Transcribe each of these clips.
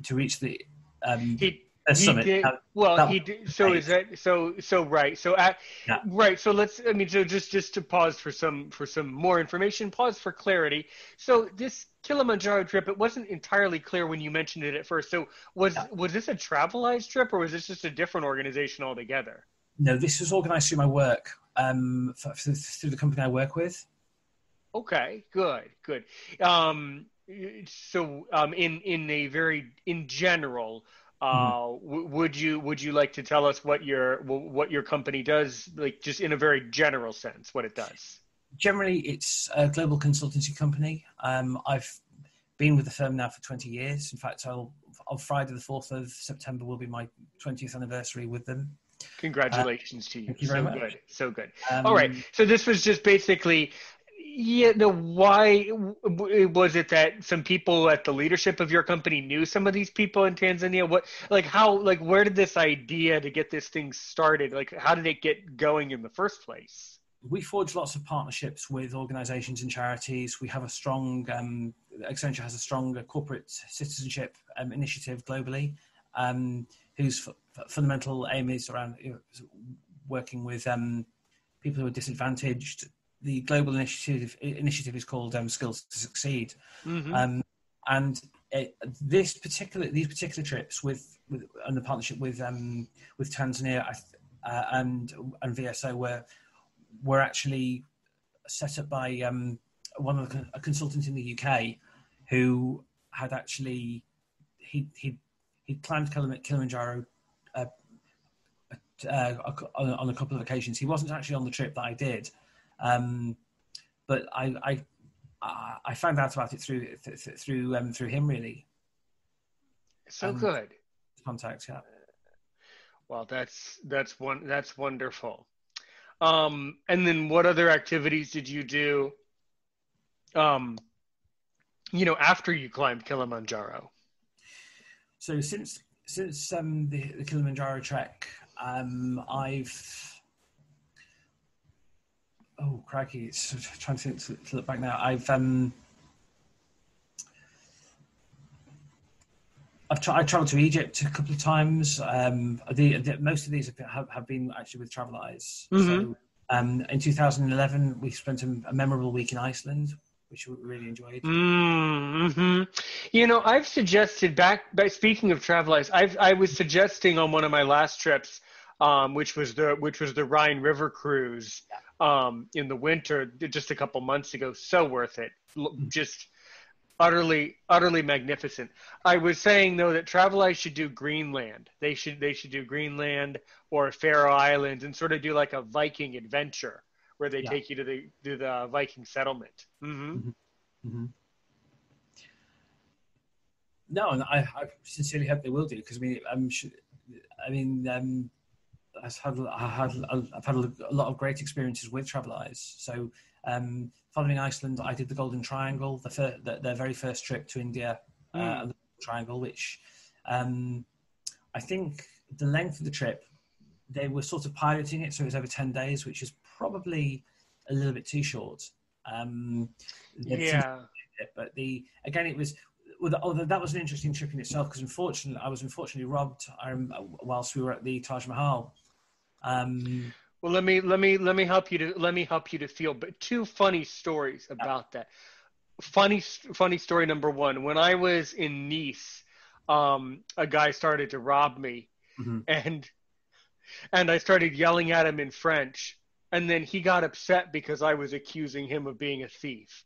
to reach the He he summit. did well. That was He did. So great. is that so right? Yeah. Right. So let's. I mean, so just to pause for some more information. Pause for clarity. So this Kilimanjaro trip, it wasn't entirely clear when you mentioned it at first. So Yeah. was this a Travelized trip, or was this just a different organization altogether? No, this was organised through my work, through the company I work with. Okay, good, good. Um, in a very in general, Mhm. would you like to tell us what your company does, like just in a very general sense, what it does? Generally, it's a global consultancy company. I've been with the firm now for 20 years. In fact, on Friday, the 4th of September, will be my 20th anniversary with them. Uh, Congratulations to you. Thank you very So much. good, so good. All right, Um, so this was just basically. Yeah, no, why was it that some people at the leadership of your company knew some of these people in Tanzania? What, like, how, like, where did this idea to get this thing started? Like, how did it get going in the first place? we forge lots of partnerships with organisations and charities. We have a strong, Accenture has a strong corporate citizenship initiative globally, whose fundamental aim is around working with people who are disadvantaged. The global initiative is called Skills to Succeed, Mm-hmm. um, and these particular trips with and the partnership with Tanzania and VSO were actually set up by a consultant in the UK who had actually he'd climbed Kilimanjaro uh, on a couple of occasions. He wasn't actually on the trip that I did, um, but I found out about it through him really, So and good. contacts. Yeah. Well, that's wonderful. And then what other activities did you do? Um, after you climbed Kilimanjaro? So since the Kilimanjaro trek, I've oh crikey, it's trying to think to look back now. I travelled to Egypt a couple of times. Most of these have been actually with Travel Eyes. Mm-hmm. So in 2011, we spent a memorable week in Iceland, which we really enjoyed. Mm-hmm. I've suggested by speaking of travelers, I was suggesting on one of my last trips, which was the Rhine River cruise, in the winter, just a couple months ago. So worth it. Just utterly magnificent. I was saying though that Travelers should do Greenland. They should do Greenland or Faroe Islands and sort of do like a Viking adventure where they Yeah. take you to the Viking settlement. Mm-hmm. Mm-hmm. Mm-hmm. No, and I sincerely hope they will do because I mean, I've had a lot of great experiences with Travel Eyes. So, following Iceland, I did the Golden Triangle, their very first trip to India, Mm. and the Triangle, which I think the length of the trip, they were sort of piloting it, so it was over 10 days, which is probably a little bit too short. They've since, Yeah. but again, it was. Well, although that was an interesting trip in itself, because I was unfortunately robbed whilst we were at the Taj Mahal. Um, Well, let me help you to feel. But two funny stories about that. Funny story number one. When I was in Nice, a guy started to rob me, mhm. and I started yelling at him in French, and then he got upset because I was accusing him of being a thief.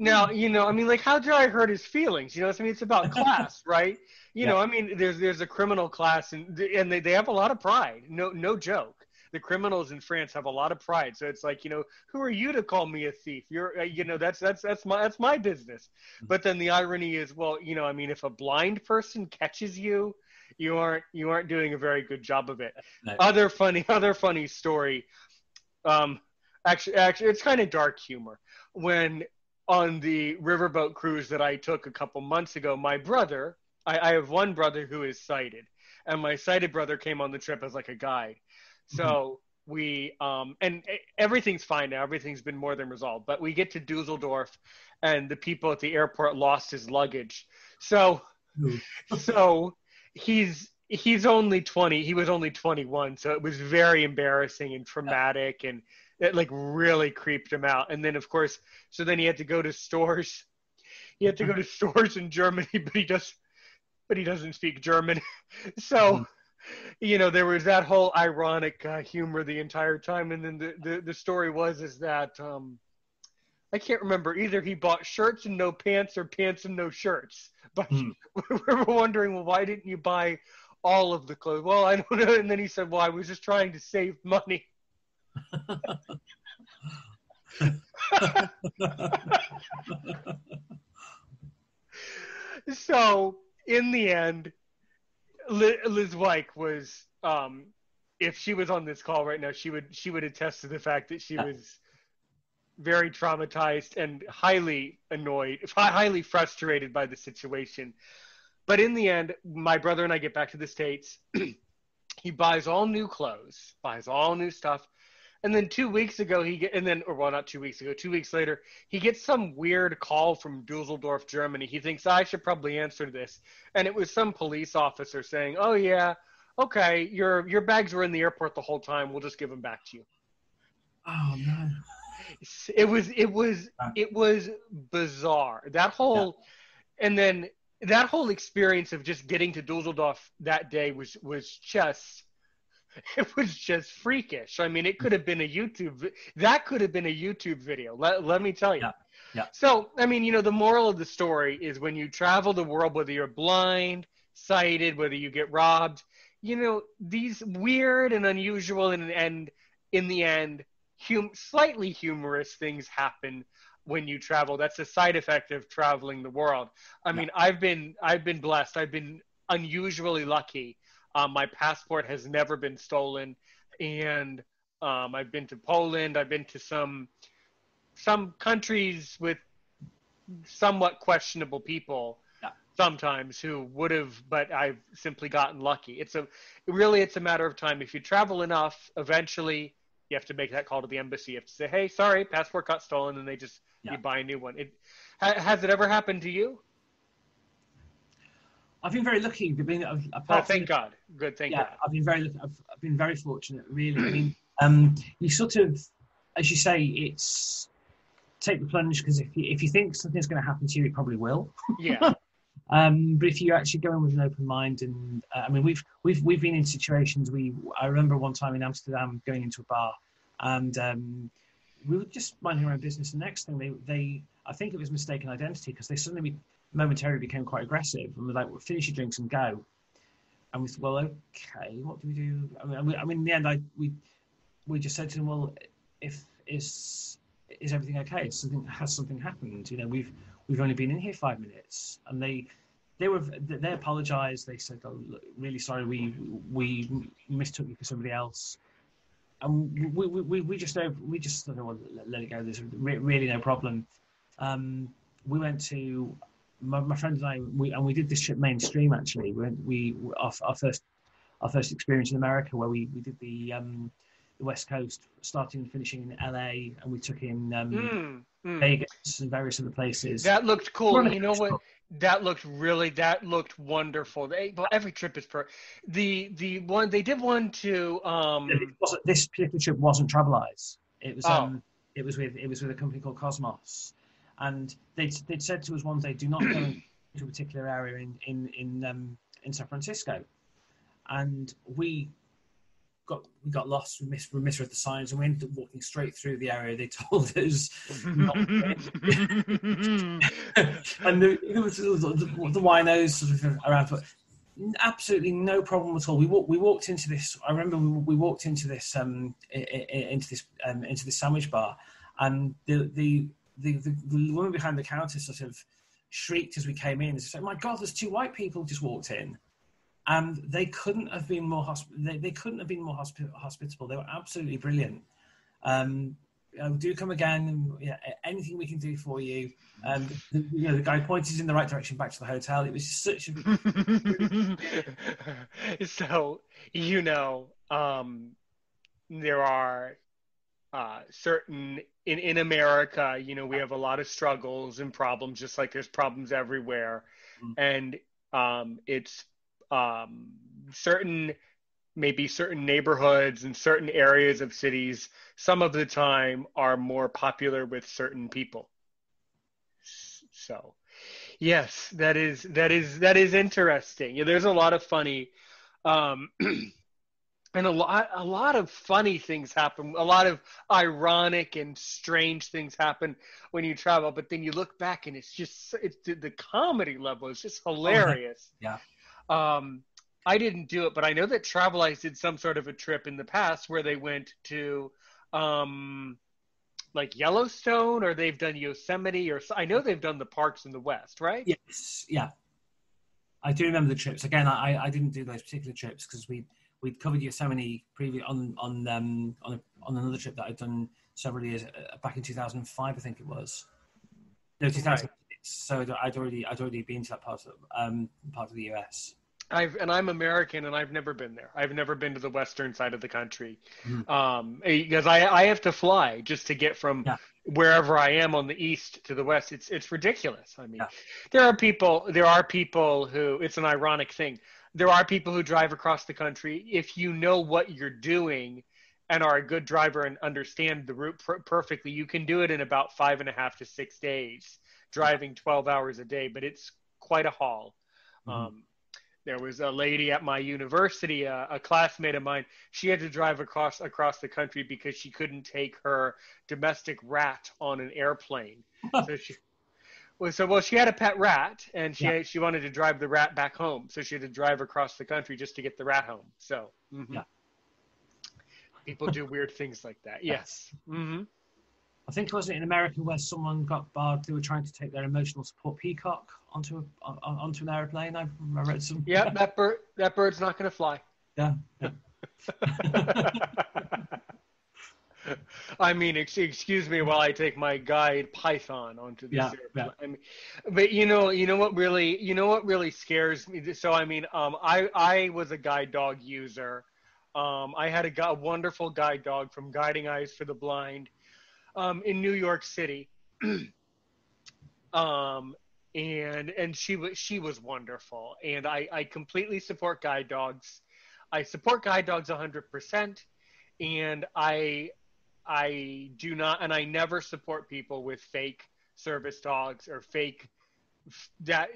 Now, I mean, like, how did I hurt his feelings? I mean, it's about class, right? Yeah. I mean, there's a criminal class, and they have a lot of pride. No joke. The criminals in France have a lot of pride. So it's like, who are you to call me a thief? You're, that's my business. But then the irony is, well, I mean, if a blind person catches you, you aren't doing a very good job of it. No. Other funny story. Um, actually, it's kind of dark humor when on the riverboat cruise that I took a couple months ago, my brother, I have one brother who is sighted, and my sighted brother came on the trip as like a guide. Mhm. So and everything's fine now. Everything's been more than resolved. But we get to Dusseldorf, and the people at the airport lost his luggage. So Ooh. so he's only 20. He was only 21, so it was very embarrassing and traumatic, and it like really creeped him out. And then of course, so then he had to go to stores. He had to go to stores in Germany, but he doesn't speak German. So, there was that whole ironic humor the entire time. And then the story is that I can't remember, either he bought shirts and no pants or pants and no shirts. But we were wondering, well, why didn't you buy all of the clothes? Well, I don't know. And then he said, well, I was just trying to save money. So in the end, Liz Wyke was, if she was on this call right now, she would attest to the fact that she was very traumatized and highly annoyed, highly frustrated by the situation. But in the end, my brother and I get back to the States. He buys all new clothes, buys all new stuff. And then 2 weeks ago, not 2 weeks ago, 2 weeks later, he gets some weird call from Dusseldorf, Germany. He thinks, I should probably answer this. And it was some police officer saying, oh, yeah, okay, your bags were in the airport the whole time. We'll just give them back to you. Oh, no. It was bizarre. And then that whole experience of just getting to Dusseldorf that day was just freakish. I mean, it could have been a YouTube video. Let me tell you. Yeah. So, I mean, the moral of the story is when you travel the world, whether you're blind, sighted, whether you get robbed, these weird and unusual and in the end, slightly humorous things happen when you travel. That's a side effect of traveling the world. I mean, I've been blessed. I've been unusually lucky. My passport has never been stolen, and I've been to Poland. I've been to some countries with somewhat questionable people sometimes who would have, but I've simply gotten lucky. It's a matter of time. If you travel enough, eventually you have to make that call to the embassy. You have to say, hey, sorry, passport got stolen, and they just you buy a new one. Has it ever happened to you? I've been very lucky. Thank God. Good, thank God. I've been very fortunate, really. I mean, you sort of, as you say, it's take the plunge, because if you think something's going to happen to you, it probably will. Yeah. But if you actually go in with an open mind, and I mean, we've been in situations. I remember one time in Amsterdam going into a bar, and we were just minding our own business. And the next thing, I think it was mistaken identity, because they suddenly momentarily became quite aggressive and were like, well, finish your drinks and go. And we thought, well, okay, what do we do? I mean in the end, we just said to them, well, is everything okay? Has something happened? We've only been in here 5 minutes. And they apologized. They said, oh, look, really sorry, we mistook you for somebody else. And we just thought, well, let it go. There's really no problem. We went to my friend and I, we did this trip mainstream. Actually, our first experience in America, where we did the West Coast, starting and finishing in LA, and we took in Vegas and various other places. That looked cool. You know what? That looked wonderful. Every trip is the one they did one to. This particular trip wasn't Traveleyes. It was with a company called Cosmos, and they'd said to us one day, do not go into a particular area in San Francisco, and we got lost. We misread the signs, and we ended up walking straight through the area they told us. And there was the winos sort of around, but absolutely no problem at all. We walked into this. I remember we walked into this into this sandwich bar, and the woman behind the counter sort of shrieked as we came in. She said, "My God, there's two white people just walked in." And they couldn't have been more hospitable. They were absolutely brilliant. Do come again, and anything we can do for you. The guy pointed in the right direction back to the hotel. It was just such a. So there are certain in America. We have a lot of struggles and problems, just like there's problems everywhere. and it's certain neighborhoods and certain areas of cities some of the time are more popular with certain people. So yes, that is interesting. Yeah, there's a lot of funny and a lot of funny things happen, a lot of ironic and strange things happen when you travel, but then you look back and it's the comedy level is just hilarious. Yeah. I didn't do it, but I know that Travelize did some sort of a trip in the past where they went to like Yellowstone, or they've done Yosemite, or I know they've done the parks in the West, right? Yes, yeah. I do remember the trips. Again, I didn't do those particular trips because we'd covered Yosemite on another trip that I'd done several years back in 2005, I think it was. No, 2006. Right. So I'd already been to that part of the US. I'm American, and I've never been there. I've never been to the western side of the country, because I have to fly just to get from wherever I am on the east to the west. It's ridiculous. I mean, there are people who, it's an ironic thing. There are people who drive across the country. If you know what you're doing and are a good driver and understand the route perfectly, you can do it in about 5.5 to 6 days, driving 12 hours a day. But it's quite a haul. There was a lady at my university, a classmate of mine. She had to drive across the country because she couldn't take her domestic rat on an airplane. So she had a pet rat, and she wanted to drive the rat back home. So she had to drive across the country just to get the rat home. So people do weird things like that. Yes. I think, wasn't it in America where someone got barred? They were trying to take their emotional support peacock onto an airplane. I read some. Yeah, that bird's not going to fly. Yeah. I mean, excuse me while I take my guide Python onto this airplane. Yeah. I mean, but you know what really scares me. So I mean, I was a guide dog user. I had a wonderful guide dog from Guiding Eyes for the Blind. In New York City, and she was wonderful, and I completely support guide dogs. I support guide dogs 100%, and I do not, and I never support people with fake service dogs or fake. That,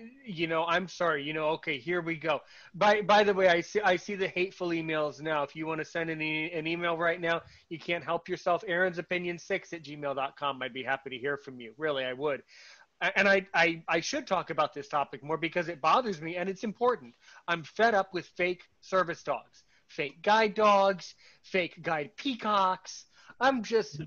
I'm sorry, okay, here we go. By the way, I see the hateful emails now. If you want to send an email right now, you can't help yourself. aaronsopinion6@gmail.com. I'd be happy to hear from you. Really, I would. And I should talk about this topic more because it bothers me and it's important. I'm fed up with fake service dogs, fake guide dogs, fake guide peacocks. I'm just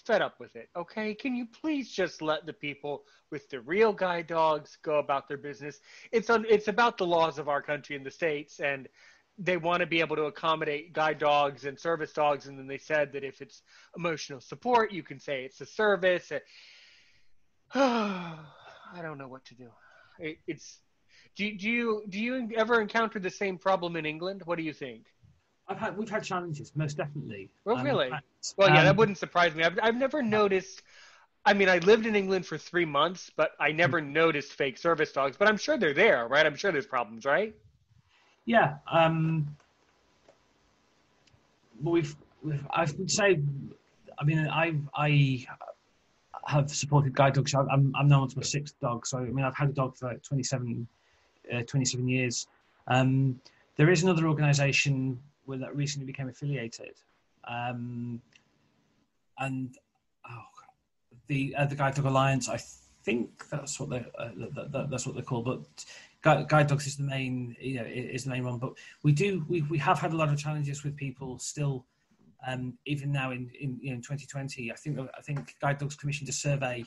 fed up with it, okay? Can you please just let the people with the real guide dogs go about their business? It's about the laws of our country and the states, and they want to be able to accommodate guide dogs and service dogs, and then they said that if it's emotional support, you can say it's a service. I don't know what to do. Do you ever encounter the same problem in England? What do you think? We've had challenges, most definitely. Oh, really? That wouldn't surprise me. I've never noticed. I mean, I lived in England for 3 months, but I never noticed fake service dogs. But I'm sure they're there, right? I'm sure there's problems, right? Yeah. I would say. I mean, I have supported guide dogs. I'm now on to my 6th dog. So I mean, I've had a dog for 27 years. There is another organisation that recently became affiliated, and the Guide Dog Alliance. I think that's what they're called. But Guide Dogs is the main one. But we have had a lot of challenges with people still, even now in 2020. I think Guide Dogs commissioned a survey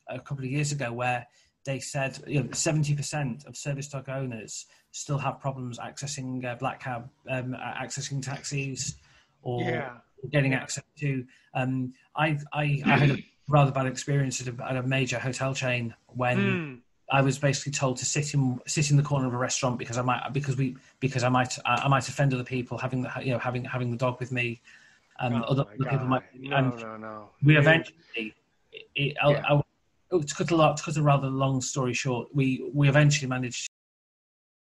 a couple of years ago where they said 70% of service dog owners still have problems accessing black cab, accessing taxis, or getting access to. I had a rather bad experience at a major hotel chain when I was basically told to sit in the corner of a restaurant because I might offend other people having the dog with me. Other people might. No. We eventually. to cut a rather long story short, we eventually managed